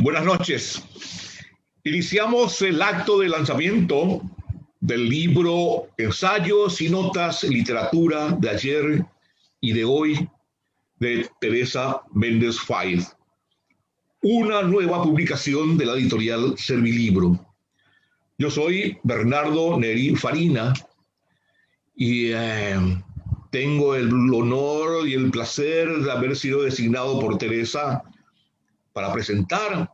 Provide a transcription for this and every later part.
Buenas noches. Iniciamos el acto de lanzamiento del libro Ensayos y Notas, Literatura de ayer y de hoy de Teresa Méndez Fáez, una nueva publicación de la editorial Servilibro. Yo soy Bernardo Neri Farina y tengo el honor y el placer de haber sido designado por Teresa para presentar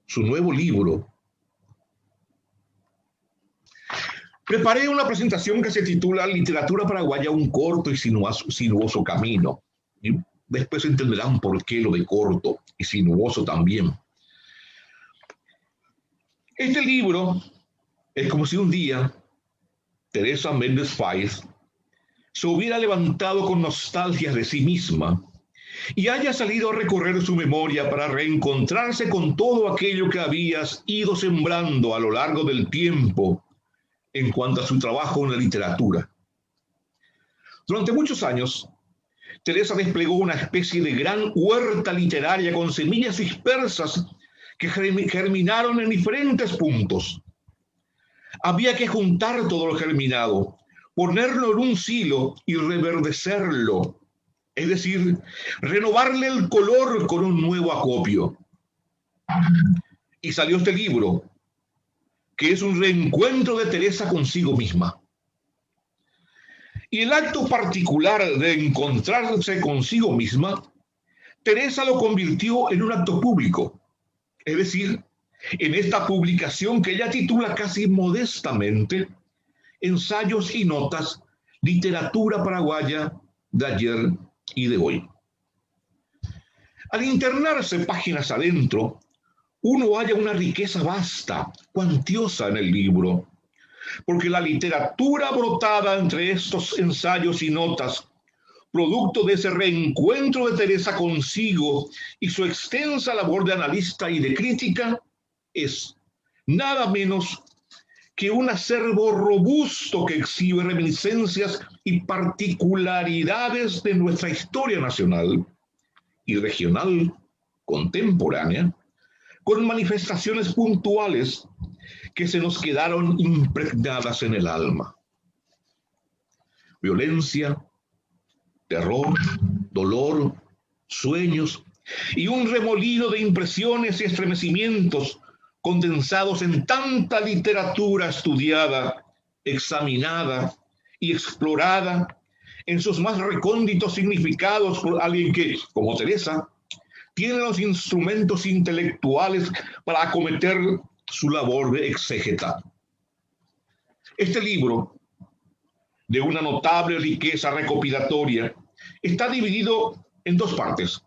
su nuevo libro. Preparé una presentación que se titula Literatura paraguaya, un corto y sinuoso camino. Y después entenderán por qué lo de corto y sinuoso también. Este libro es como si un día Teresa Méndez Fáez se hubiera levantado con nostalgias de sí misma y haya salido a recorrer su memoria para reencontrarse con todo aquello que habías ido sembrando a lo largo del tiempo en cuanto a su trabajo en la literatura. Durante muchos años, Teresa desplegó una especie de gran huerta literaria con semillas dispersas que germinaron en diferentes puntos. Había que juntar todo lo germinado, ponerlo en un silo y reverdecerlo, es decir, renovarle el color con un nuevo acopio. Y salió este libro, que es un reencuentro de Teresa consigo misma. Y el acto particular de encontrarse consigo misma, Teresa lo convirtió en un acto público, es decir, en esta publicación que ella titula casi modestamente Ensayos y Notas, Literatura paraguaya de ayer y de hoy. Al internarse páginas adentro, uno halla una riqueza vasta, cuantiosa en el libro, porque la literatura brotada entre estos ensayos y notas, producto de ese reencuentro de Teresa consigo y su extensa labor de analista y de crítica, es nada menos que un acervo robusto que exhibe reminiscencias y particularidades de nuestra historia nacional y regional contemporánea, con manifestaciones puntuales que se nos quedaron impregnadas en el alma. Violencia, terror, dolor, sueños y un remolino de impresiones y estremecimientos condensados en tanta literatura estudiada, examinada y explorada en sus más recónditos significados por alguien que, como Teresa, tiene los instrumentos intelectuales para acometer su labor de exégeta. Este libro, de una notable riqueza recopilatoria, está dividido en dos partes.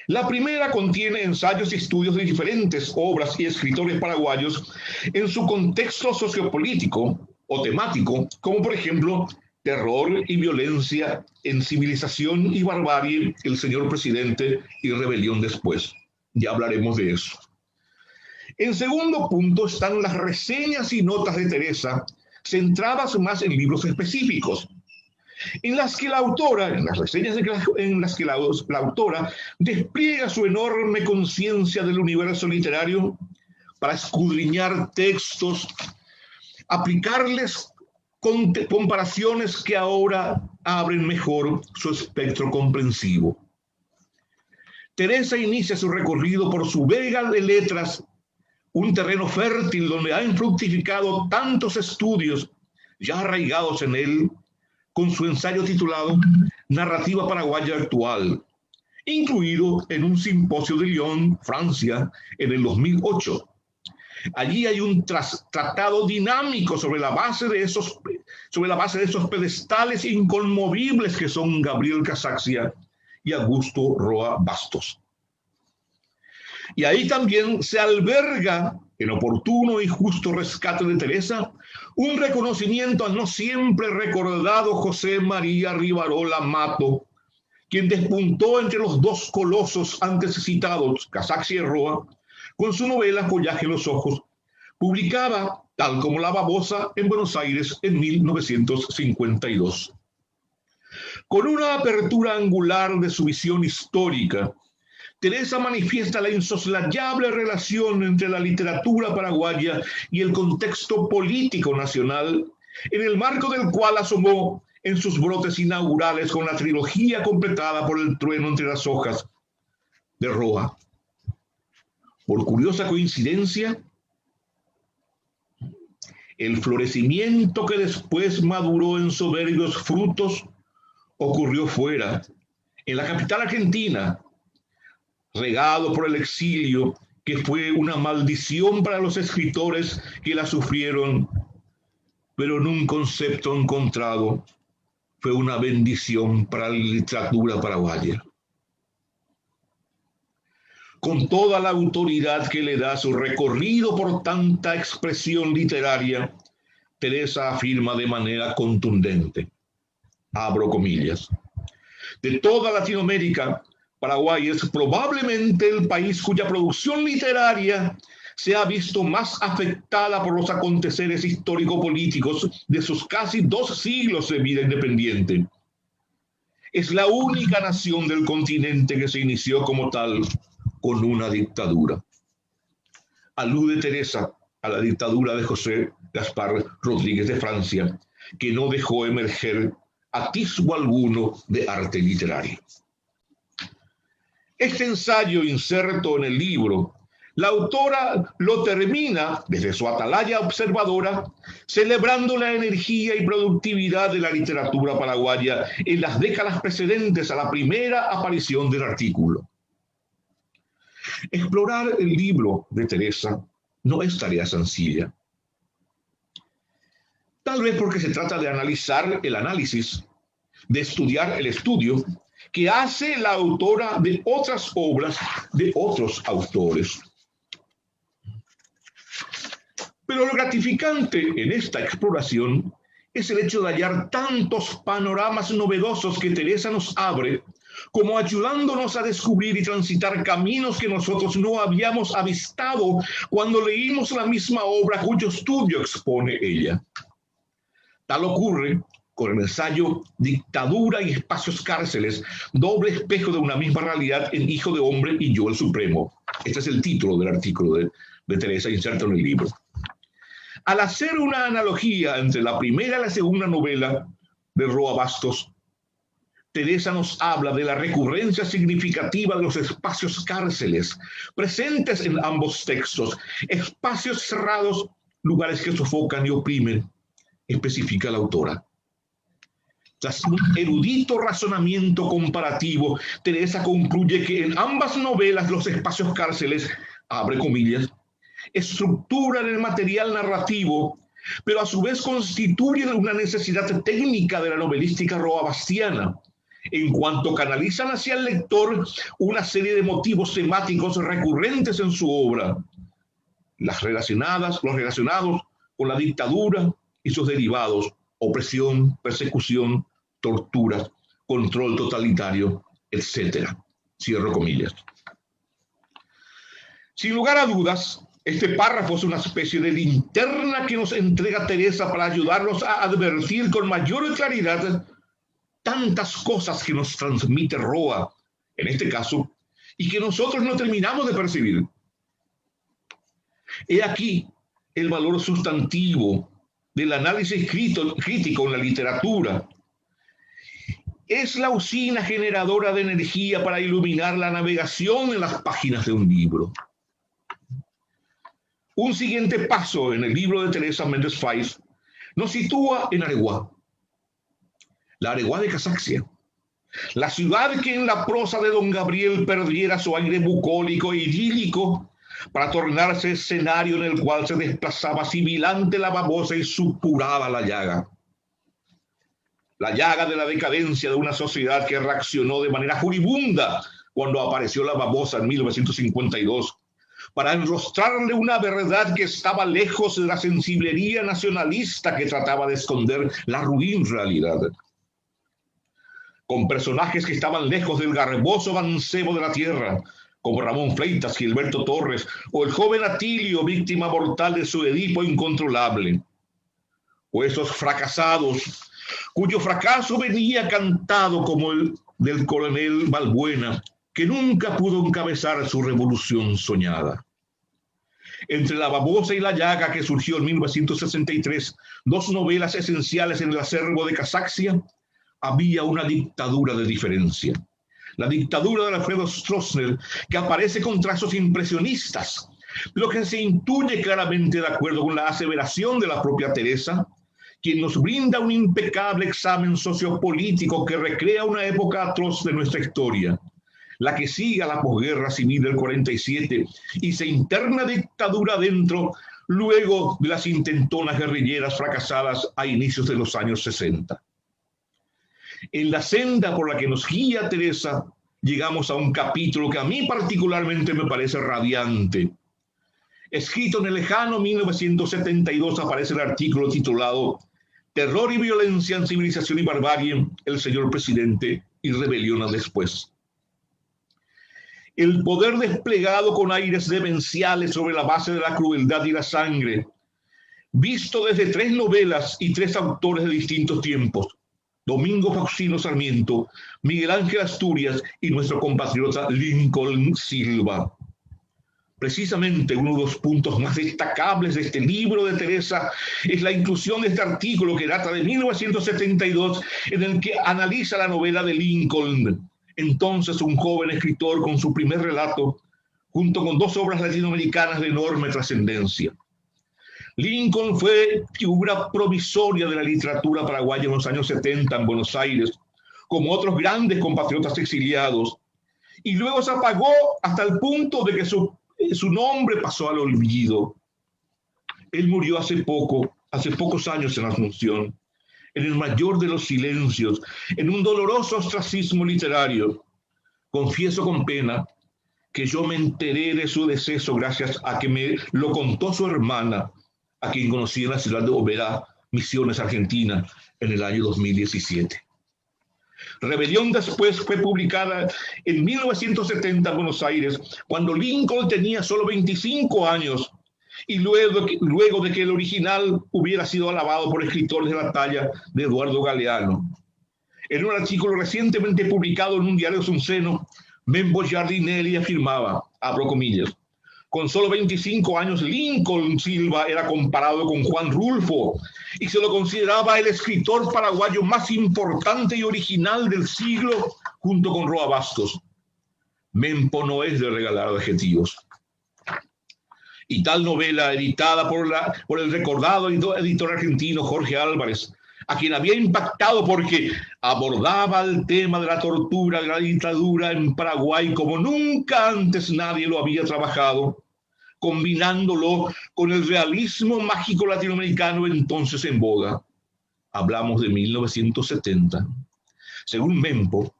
La primera contiene ensayos y estudios de diferentes obras y escritores paraguayos en su contexto sociopolítico o temático, como por ejemplo Terror y violencia en civilización y barbarie, el señor presidente y rebelión después. Ya hablaremos de eso. En segundo punto están las reseñas y notas de Teresa, centradas más en libros específicos, en las que la autora, en las reseñas en las que la autora despliega su enorme conciencia del universo literario para escudriñar textos, aplicarles comparaciones que ahora abren mejor su espectro comprensivo. Teresa inicia su recorrido por su vega de letras, un terreno fértil donde han fructificado tantos estudios ya arraigados en él, con su ensayo titulado Narrativa paraguaya actual, incluido en un simposio de Lyon, Francia, en el 2008. Allí hay un tratado dinámico sobre la base de esos pedestales inconmovibles que son Gabriel Casaxia y Augusto Roa Bastos. Y ahí también se alberga, en oportuno y justo rescate de Teresa, un reconocimiento al no siempre recordado José María Rivarola Mato, quien despuntó entre los dos colosos antes citados, Casaxia y Roa, con su novela Follaje en los ojos, publicada, tal como La babosa, en Buenos Aires en 1952. Con una apertura angular de su visión histórica, Teresa manifiesta la insoslayable relación entre la literatura paraguaya y el contexto político nacional, en el marco del cual asomó en sus brotes inaugurales con la trilogía completada por El trueno entre las hojas de Roa. Por curiosa coincidencia, el florecimiento que después maduró en soberbios frutos ocurrió fuera, en la capital argentina, regado por el exilio, que fue una maldición para los escritores que la sufrieron, pero en un concepto encontrado fue una bendición para la literatura paraguaya. Con toda la autoridad que le da su recorrido por tanta expresión literaria, Teresa afirma de manera contundente, abro comillas, de toda Latinoamérica, Paraguay es probablemente el país cuya producción literaria se ha visto más afectada por los aconteceres histórico-políticos de sus casi 2 siglos de vida independiente. Es la única nación del continente que se inició como tal con una dictadura. Alude Teresa a la dictadura de José Gaspar Rodríguez de Francia, que no dejó emerger atisbo alguno de arte literario. Este ensayo inserto en el libro, la autora lo termina desde su atalaya observadora, celebrando la energía y productividad de la literatura paraguaya en las décadas precedentes a la primera aparición del artículo. Explorar el libro de Teresa no es tarea sencilla. Tal vez porque se trata de analizar el análisis, de estudiar el estudio que hace la autora de otras obras de otros autores. Pero lo gratificante en esta exploración es el hecho de hallar tantos panoramas novedosos que Teresa nos abre, como ayudándonos a descubrir y transitar caminos que nosotros no habíamos avistado cuando leímos la misma obra cuyo estudio expone ella. Tal ocurre con el ensayo Dictadura y espacios cárceles, doble espejo de una misma realidad en Hijo de Hombre y Yo el Supremo. Este es el título del artículo de Teresa inserto en el libro. Al hacer una analogía entre la primera y la segunda novela de Roa Bastos, Teresa nos habla de la recurrencia significativa de los espacios cárceles presentes en ambos textos, espacios cerrados, lugares que sofocan y oprimen, especifica la autora. Tras un erudito razonamiento comparativo, Teresa concluye que en ambas novelas los espacios cárceles, abre comillas, estructuran el material narrativo, pero a su vez constituyen una necesidad técnica de la novelística roabastiana, en cuanto canalizan hacia el lector una serie de motivos temáticos recurrentes en su obra, los relacionados con la dictadura y sus derivados, opresión, persecución, tortura, control totalitario, etc. Cierro comillas. Sin lugar a dudas, este párrafo es una especie de linterna que nos entrega Teresa para ayudarnos a advertir con mayor claridad tantas cosas que nos transmite Roa, en este caso, y que nosotros no terminamos de percibir. He aquí el valor sustantivo del análisis crítico en la literatura. Es la usina generadora de energía para iluminar la navegación en las páginas de un libro. Un siguiente paso en el libro de Teresa Méndez Fáiz nos sitúa en Areguá, la Areguá de Casaxia, la ciudad que en la prosa de don Gabriel perdiera su aire bucólico e idílico para tornarse escenario en el cual se desplazaba sibilante la babosa y supuraba la llaga de la decadencia de una sociedad que reaccionó de manera furibunda cuando apareció la babosa en 1952, para enrostrarle una verdad que estaba lejos de la sensiblería nacionalista que trataba de esconder la ruin realidad. Con personajes que estaban lejos del garboso mancebo de la tierra, como Ramón Fleitas, Gilberto Torres, o el joven Atilio, víctima mortal de su Edipo incontrolable. O esos fracasados, cuyo fracaso venía cantado como el del coronel Balbuena, que nunca pudo encabezar su revolución soñada. Entre La babosa y la llaga, que surgió en 1963, dos novelas esenciales en el acervo de Casaxia, había una dictadura de diferencia. La dictadura de Alfredo Stroessner, que aparece con trazos impresionistas, lo que se intuye claramente de acuerdo con la aseveración de la propia Teresa, quien nos brinda un impecable examen sociopolítico que recrea una época atroz de nuestra historia, la que sigue a la posguerra civil del 47 y se interna dictadura dentro luego de las intentonas guerrilleras fracasadas a inicios de los años 60. En la senda por la que nos guía Teresa, llegamos a un capítulo que a mí particularmente me parece radiante. Escrito en el lejano 1972 aparece el artículo titulado Terror y violencia en civilización y barbarie, el señor presidente y rebelión después. El poder desplegado con aires demenciales sobre la base de la crueldad y la sangre, visto desde tres novelas y tres autores de distintos tiempos, Domingo Faustino Sarmiento, Miguel Ángel Asturias y nuestro compatriota Lincoln Silva. Precisamente uno de los puntos más destacables de este libro de Teresa es la inclusión de este artículo que data de 1972, en el que analiza la novela de Lincoln, entonces un joven escritor con su primer relato, junto con dos obras latinoamericanas de enorme trascendencia. Lincoln fue figura provisoria de la literatura paraguaya en los años 70 en Buenos Aires, como otros grandes compatriotas exiliados, y luego se apagó hasta el punto de que su nombre pasó al olvido. Él murió hace pocos años en Asunción, en el mayor de los silencios, en un doloroso ostracismo literario. Confieso con pena que yo me enteré de su deceso gracias a que me lo contó su hermana, a quien conocí en la ciudad de Oberá, Misiones, Argentina, en el año 2017. Rebelión después fue publicada en 1970 en Buenos Aires, cuando Lincoln tenía solo 25 años, y luego de que el original hubiera sido alabado por escritores de la talla de Eduardo Galeano. En un artículo recientemente publicado en un diario sunceno, Membo Giardinelli afirmaba, abro comillas, con solo 25 años Lincoln Silva era comparado con Juan Rulfo y se lo consideraba el escritor paraguayo más importante y original del siglo junto con Roa Bastos. Mempo no es de regalar adjetivos. Y tal novela, editada por el recordado editor argentino Jorge Álvarez, a quien había impactado porque abordaba el tema de la tortura, de la dictadura en Paraguay como nunca antes nadie lo había trabajado, combinándolo con el realismo mágico latinoamericano entonces en boga. Hablamos de 1970. Según Mempo,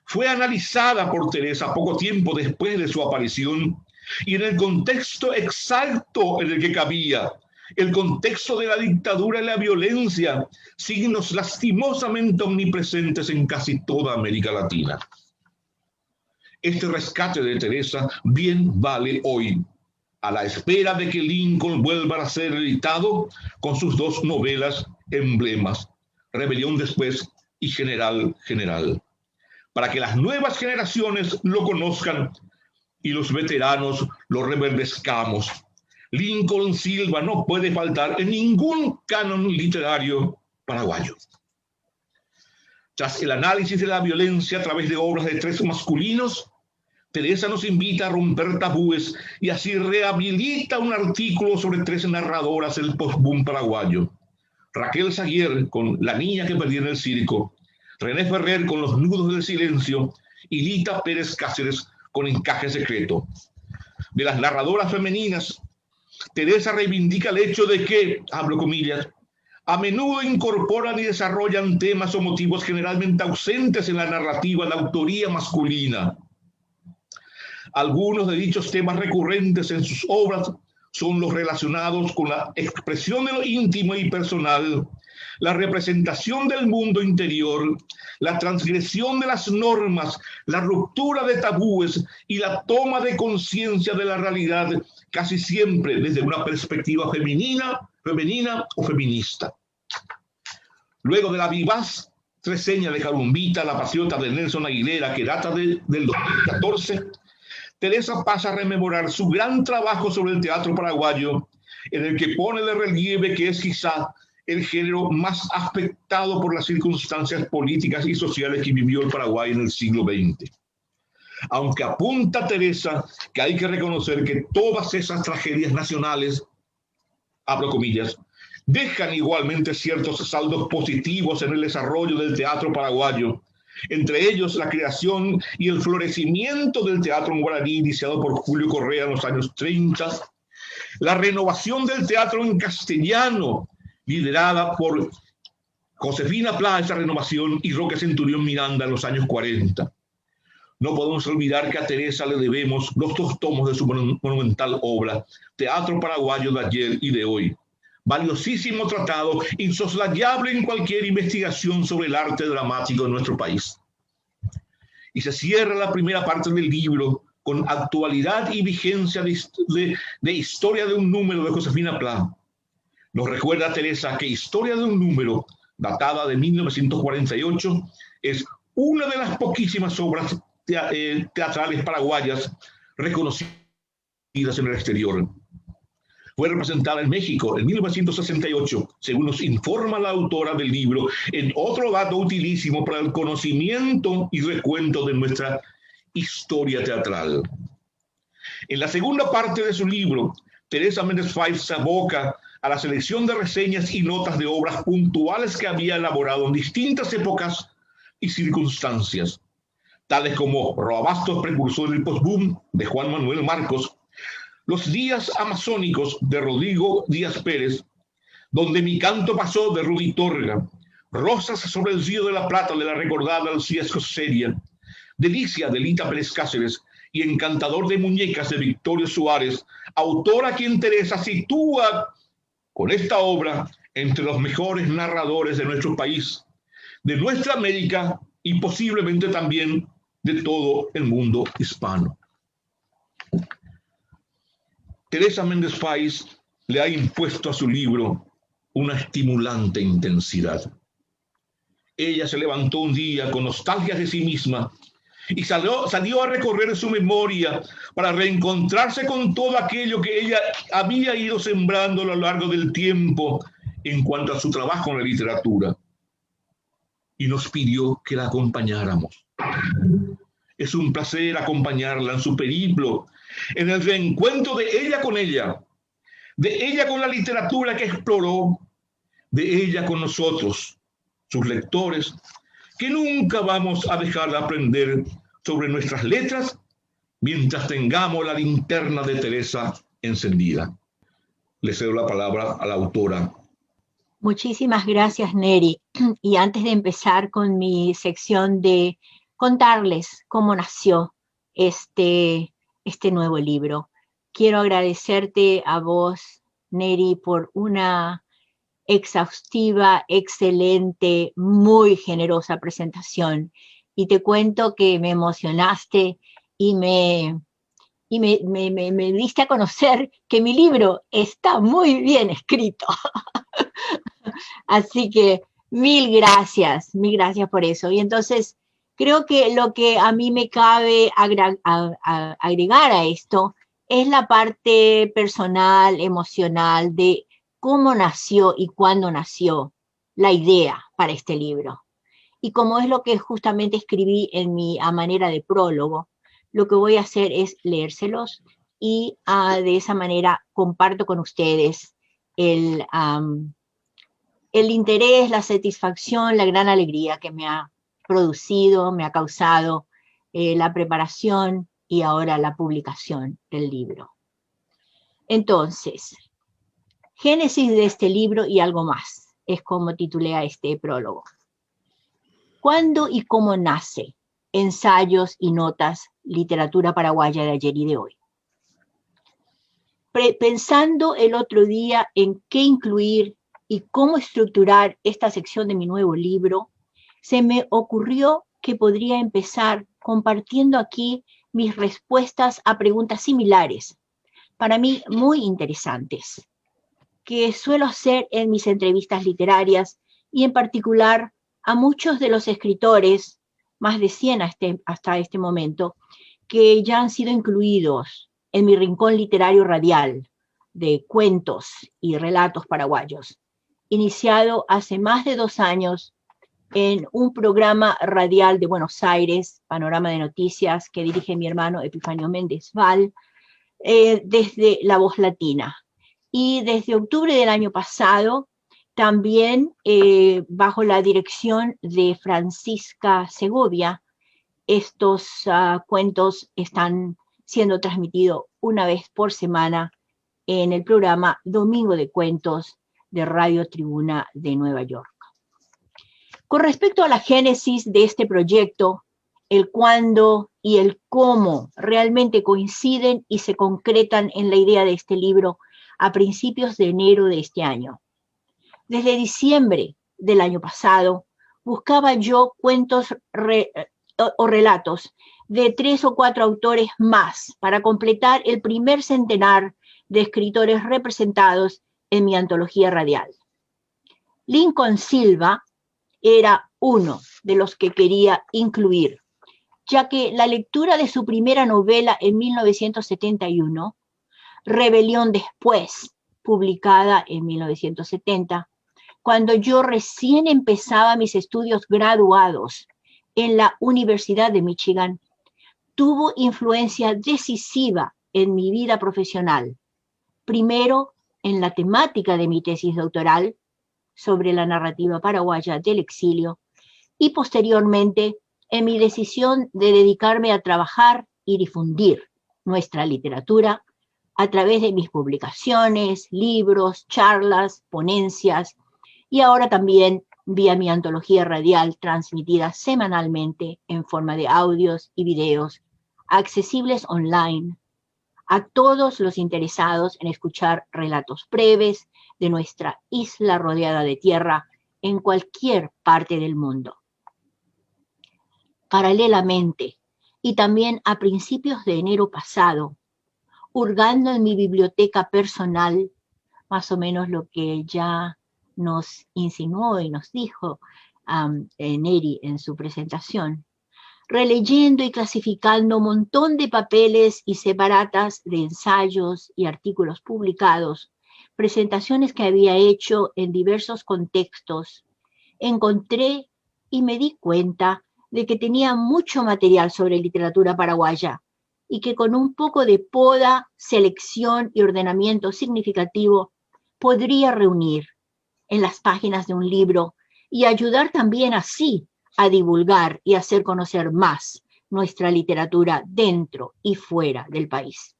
fue analizada por Teresa poco tiempo después de su aparición y en el contexto exacto en el que cabía, el contexto de la dictadura y la violencia, signos lastimosamente omnipresentes en casi toda América Latina. Este rescate de Teresa bien vale hoy, a la espera de que Lincoln vuelva a ser editado con sus dos novelas emblemas, Rebelión después y General, para que las nuevas generaciones lo conozcan y los veteranos lo reverdezcamos. Lincoln Silva no puede faltar en ningún canon literario paraguayo. Tras el análisis de la violencia a través de obras de tres masculinos, Teresa nos invita a romper tabúes y así rehabilita un artículo sobre tres narradoras del post-boom paraguayo. Raquel Saguier con La niña que perdí en el circo, René Ferrer con Los nudos del silencio y Lita Pérez Cáceres con Encaje secreto. De las narradoras femeninas, Teresa reivindica el hecho de que, abro comillas, a menudo incorporan y desarrollan temas o motivos generalmente ausentes en la narrativa de autoría masculina. Algunos de dichos temas recurrentes en sus obras son los relacionados con la expresión de lo íntimo y personal, la representación del mundo interior, la transgresión de las normas, la ruptura de tabúes y la toma de conciencia de la realidad, casi siempre desde una perspectiva femenina o feminista. Luego de la vivaz reseña de Carumbita, La Patriota de Nelson Aguilera, que data del 2014, Teresa pasa a rememorar su gran trabajo sobre el teatro paraguayo, en el que pone de relieve que es quizá el género más afectado por las circunstancias políticas y sociales que vivió el Paraguay en el siglo XX. Aunque apunta Teresa que hay que reconocer que todas esas tragedias nacionales, abro comillas, dejan igualmente ciertos saldos positivos en el desarrollo del teatro paraguayo, entre ellos la creación y el florecimiento del teatro en guaraní iniciado por Julio Correa en los años 30, la renovación del teatro en castellano, liderada por Josefina Pla, esa renovación, y Roque Centurión Miranda en los años 40. No podemos olvidar que a Teresa le debemos los 2 tomos de su monumental obra, Teatro Paraguayo de ayer y de hoy. Valiosísimo tratado, insoslayable en cualquier investigación sobre el arte dramático de nuestro país. Y se cierra la primera parte del libro con actualidad y vigencia de Historia de un número de Josefina Pla. Nos recuerda a Teresa que Historia de un número, datada de 1948, es una de las poquísimas obras teatrales paraguayas reconocidas en el exterior. Fue representada en México en 1968, según nos informa la autora del libro, en otro dato utilísimo para el conocimiento y recuento de nuestra historia teatral. En la segunda parte de su libro, Teresa Méndez Fáez se aboca a la selección de reseñas y notas de obras puntuales que había elaborado en distintas épocas y circunstancias, tales como Roabastos, precursor del postboom, de Juan Manuel Marcos, Los días amazónicos, de Rodrigo Díaz Pérez, Donde mi canto pasó, de Rudy Torga, Rosas sobre el río de la Plata, de la recordada Lucía Escoceria, Delicia, de Lita Pérez Cáceres, y Encantador de muñecas, de Victorio Suárez, autor a quien Teresa sitúa con esta obra entre los mejores narradores de nuestro país, de nuestra América y posiblemente también de todo el mundo hispano. Teresa Méndez Fáez le ha impuesto a su libro una estimulante intensidad. Ella se levantó un día con nostalgia de sí misma y salió a recorrer su memoria para reencontrarse con todo aquello que ella había ido sembrando a lo largo del tiempo en cuanto a su trabajo en la literatura. Y nos pidió que la acompañáramos. Es un placer acompañarla en su periplo, en el reencuentro de ella con la literatura que exploró, de ella con nosotros, sus lectores, que nunca vamos a dejar de aprender sobre nuestras letras mientras tengamos la linterna de Teresa encendida. Le cedo la palabra a la autora. Muchísimas gracias, Neri. Y antes de empezar con mi sección de contarles cómo nació este nuevo libro, quiero agradecerte a vos, Neri, por una exhaustiva, excelente, muy generosa presentación. Y te cuento que me emocionaste y me diste a conocer que mi libro está muy bien escrito. Así que mil gracias por eso. Y entonces creo que lo que a mí me cabe agregar a esto es la parte personal, emocional de cómo nació y cuándo nació la idea para este libro. Y como es lo que justamente escribí en mi a manera de prólogo, lo que voy a hacer es leérselos y de esa manera comparto con ustedes el interés, la satisfacción, la gran alegría que me ha producido, me ha causado la preparación y ahora la publicación del libro. Entonces, génesis de este libro y algo más, es como titulé a este prólogo. ¿Cuándo y cómo nace? Ensayos y notas, literatura paraguaya de ayer y de hoy. Pensando el otro día en qué incluir y cómo estructurar esta sección de mi nuevo libro, se me ocurrió que podría empezar compartiendo aquí mis respuestas a preguntas similares, para mí muy interesantes, que suelo hacer en mis entrevistas literarias y en particular a muchos de los escritores, más de 100 hasta este momento, que ya han sido incluidos en mi rincón literario radial de cuentos y relatos paraguayos, iniciado hace más de 2 años en un programa radial de Buenos Aires, Panorama de Noticias, que dirige mi hermano Epifanio Méndez Val, desde La Voz Latina. Y desde octubre del año pasado, también bajo la dirección de Francisca Segovia, estos cuentos están siendo transmitidos una vez por semana en el programa Domingo de Cuentos de Radio Tribuna de Nueva York. Con respecto a la génesis de este proyecto, el cuándo y el cómo realmente coinciden y se concretan en la idea de este libro a principios de enero de este año. Desde diciembre del año pasado, buscaba yo cuentos o relatos de 3 o 4 autores más para completar el primer centenar de escritores representados en mi antología radial. Lincoln Silva era uno de los que quería incluir, ya que la lectura de su primera novela en 1971, Rebelión Después, publicada en 1970, cuando yo recién empezaba mis estudios graduados en la Universidad de Michigan, tuvo influencia decisiva en mi vida profesional. Primero, en la temática de mi tesis doctoral sobre la narrativa paraguaya del exilio y posteriormente en mi decisión de dedicarme a trabajar y difundir nuestra literatura a través de mis publicaciones, libros, charlas, ponencias y ahora también vía mi antología radial transmitida semanalmente en forma de audios y videos accesibles online a todos los interesados en escuchar relatos breves de nuestra isla rodeada de tierra en cualquier parte del mundo. Paralelamente, y también a principios de enero pasado, hurgando en mi biblioteca personal, más o menos lo que ya nos insinuó y nos dijo Neri en su presentación, releyendo y clasificando un montón de papeles y separatas de ensayos y artículos publicados, presentaciones que había hecho en diversos contextos, encontré y me di cuenta de que tenía mucho material sobre literatura paraguaya y que con un poco de poda, selección y ordenamiento significativo podría reunir en las páginas de un libro y ayudar también así a divulgar y hacer conocer más nuestra literatura dentro y fuera del país.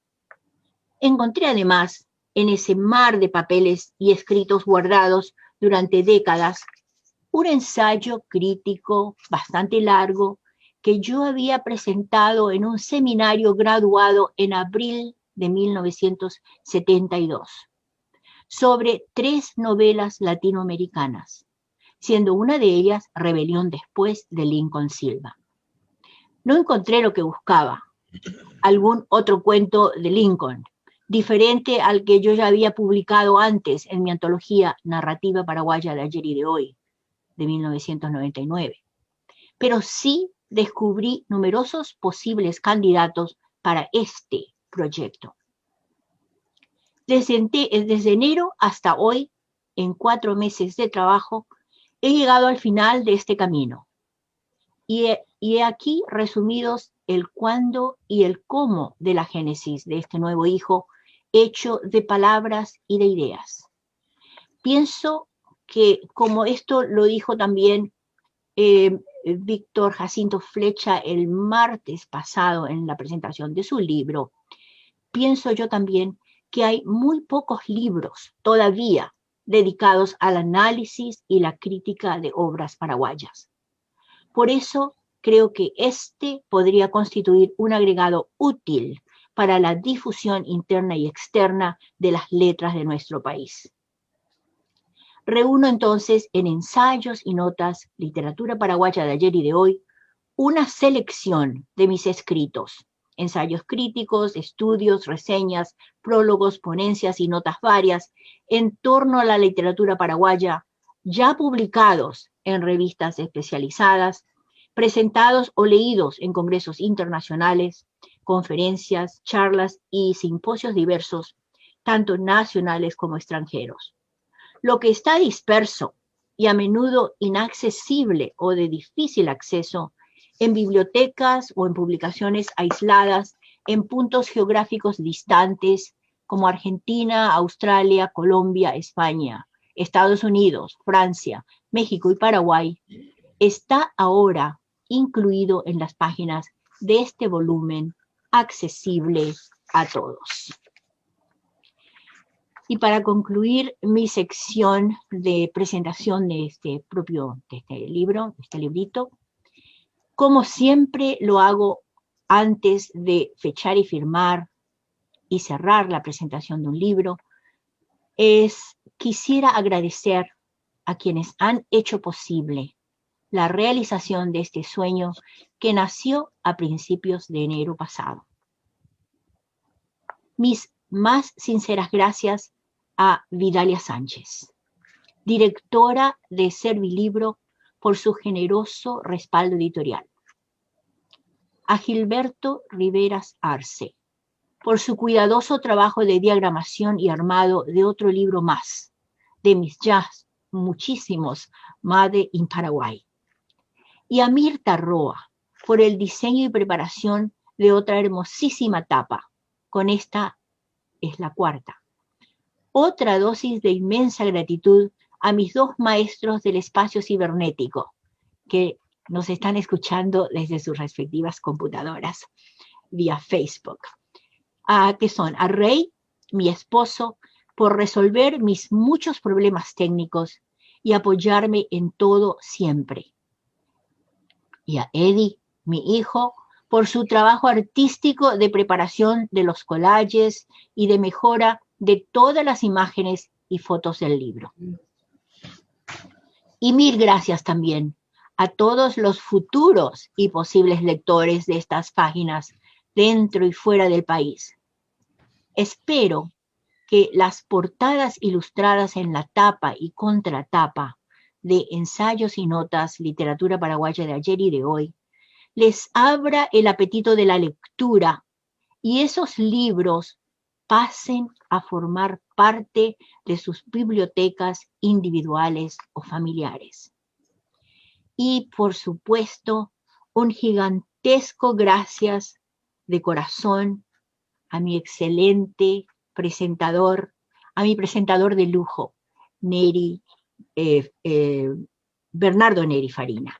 Encontré además en ese mar de papeles y escritos guardados durante décadas un ensayo crítico bastante largo que yo había presentado en un seminario graduado en abril de 1972 sobre 3 novelas latinoamericanas, siendo una de ellas Rebelión Después de Lincoln Silva. No encontré lo que buscaba, algún otro cuento de Lincoln, diferente al que yo ya había publicado antes en mi antología Narrativa Paraguaya de Ayer y de Hoy, de 1999. Pero sí descubrí numerosos posibles candidatos para este proyecto. Desde enero hasta hoy, en 4 meses de trabajo, he llegado al final de este camino. Y he aquí resumidos el cuándo y el cómo de la génesis de este nuevo hijo, hecho de palabras y de ideas. Pienso que, como esto lo dijo también Víctor Jacinto Flecha el martes pasado en la presentación de su libro, pienso yo también que hay muy pocos libros todavía dedicados al análisis y la crítica de obras paraguayas. Por eso creo que este podría constituir un agregado útil para la difusión interna y externa de las letras de nuestro país. Reúno entonces en ensayos y notas, literatura paraguaya de ayer y de hoy, una selección de mis escritos, ensayos críticos, estudios, reseñas, prólogos, ponencias y notas varias en torno a la literatura paraguaya, ya publicados en revistas especializadas, presentados o leídos en congresos internacionales, conferencias, charlas y simposios diversos, tanto nacionales como extranjeros. Lo que está disperso y a menudo inaccesible o de difícil acceso en bibliotecas o en publicaciones aisladas en puntos geográficos distantes como Argentina, Australia, Colombia, España, Estados Unidos, Francia, México y Paraguay, está ahora incluido en las páginas de este volumen accesible a todos. Y para concluir mi sección de presentación de este libro, de este librito, como siempre lo hago antes de fechar y firmar y cerrar la presentación de un libro, quisiera agradecer a quienes han hecho posible la realización de este sueño que nació a principios de enero pasado. Mis más sinceras gracias a Vidalia Sánchez, directora de Servilibro, por su generoso respaldo editorial. A Gilberto Riveras Arce, por su cuidadoso trabajo de diagramación y armado de otro libro más, de mis ya muchísimos Made in Paraguay. Y a Mirta Roa, por el diseño y preparación de otra hermosísima tapa. Con esta es la cuarta. Otra dosis de inmensa gratitud a mis dos maestros del espacio cibernético, que nos están escuchando desde sus respectivas computadoras, vía Facebook. Que son a Rey, mi esposo, por resolver mis muchos problemas técnicos y apoyarme en todo siempre. Y a Eddie, mi hijo, por su trabajo artístico de preparación de los collages y de mejora de todas las imágenes y fotos del libro. Y mil gracias también a todos los futuros y posibles lectores de estas páginas dentro y fuera del país. Espero que las portadas ilustradas en la tapa y contratapa de Ensayos y Notas, Literatura Paraguaya de ayer y de hoy, les abra el apetito de la lectura y esos libros pasen a formar parte de sus bibliotecas individuales o familiares. Y, por supuesto, un gigantesco gracias de corazón a mi excelente presentador, a mi presentador de lujo, Bernardo Neri Farina.